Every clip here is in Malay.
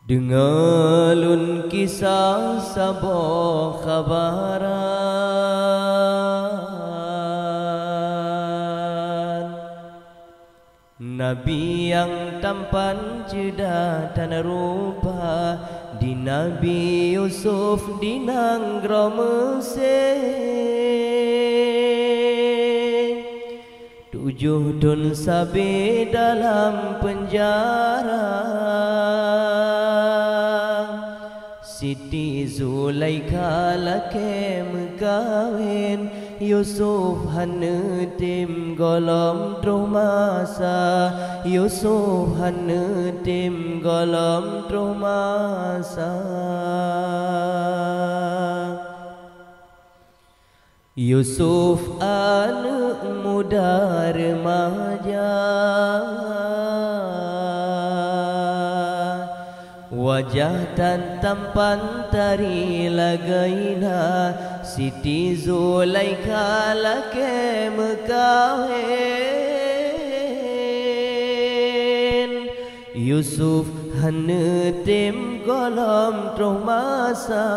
Dengalun kisah sabah khabaran Nabi yang tampan cerdas dan rupa, di Nabi Yusuf di Nanggro Mesir. 7 tahun sabi dalam penjara, Siti Zulaikha lake mekawin, Yusuf hana tim golom truh masa, Yusuf hana tim golom truh masa. Yusuf anak muda remaja, wajah dan tampan tari lagaina, Siti Zulaikha lake mekawin, Yusuf hana tim golom truh masa,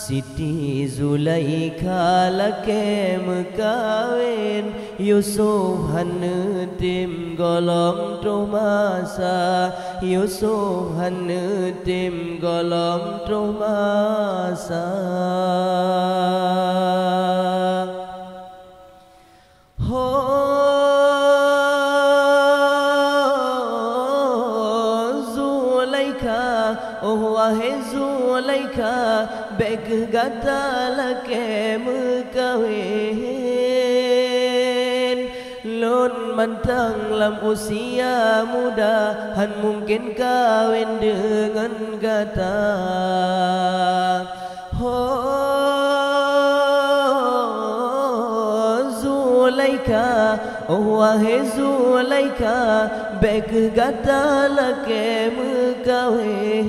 Siti Zulaikha lake mekawin, Yusuf hana tim golom truh masa, Yusuf hana tim golom truh masa. Wahai Zulaikha, beg gata lake mekawin, lun mantang lam usia muda, han mungkin kawin dengan gata. Zulaikha, wahai Zulaikha, beg gata lake mekawin,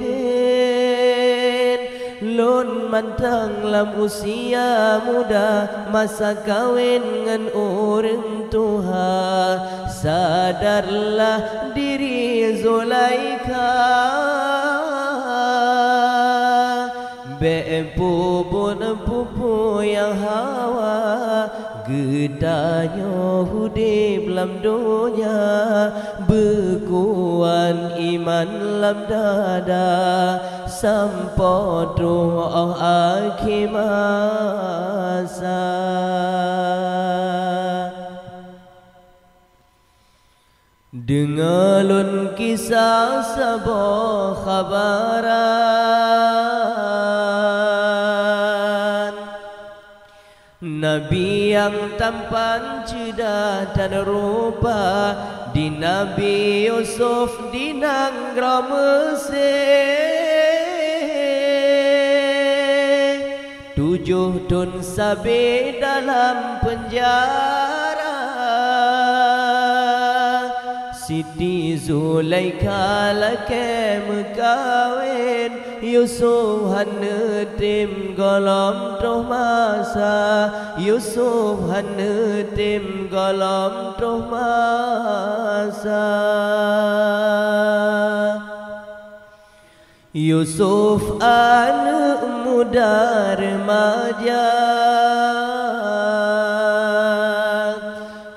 lun mantang lam usia muda, masa kawin ngan orang tua. Sadarlah diri Zulaikha, pupu yang hawa, gedanya hudib lam dunia, bekuan iman lam dada, sampo truh akhir masa. Dengalun kisah sabah khabaran Nabi yang tampan cerdas dan rupa, di Nabi Yusuf di Nanggro Mesir. 7 tahun sabi dalam penjara, Siti Zulaikha lake mekawin, Yusuf hana tim golom truh masa, Yusuf hana tim golom truh masa. Yusuf anak muda remaja,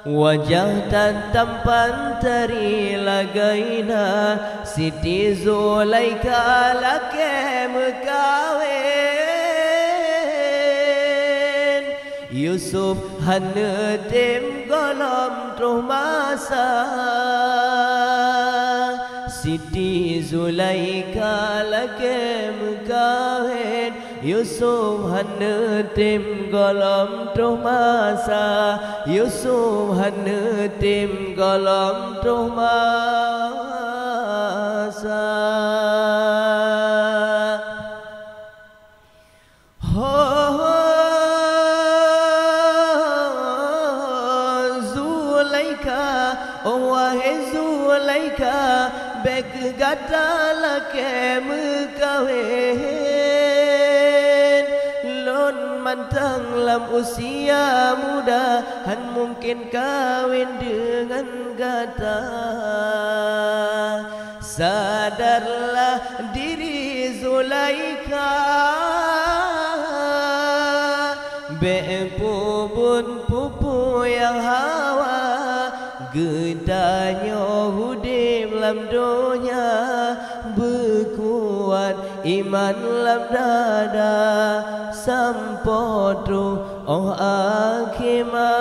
wajah dan tampan tari lagaina, Siti Zulaikha lake mekawin, Yusuf hana tim golom truh masa, Siti Zulaikha lake mekawin, Yusuf hana tim golom truh masa, Yusuf hana tim golom truh masa. Zulaikha, wahai Zulaikha, beg gata lake mekawin, lun mantang lam usia muda, han mungkin kawin dengan gata. sadarlah diri Zulaika, pupu yang hawa gedanya hudib lam dunia, berkuat iman lam dada sampodru oh akhir masa.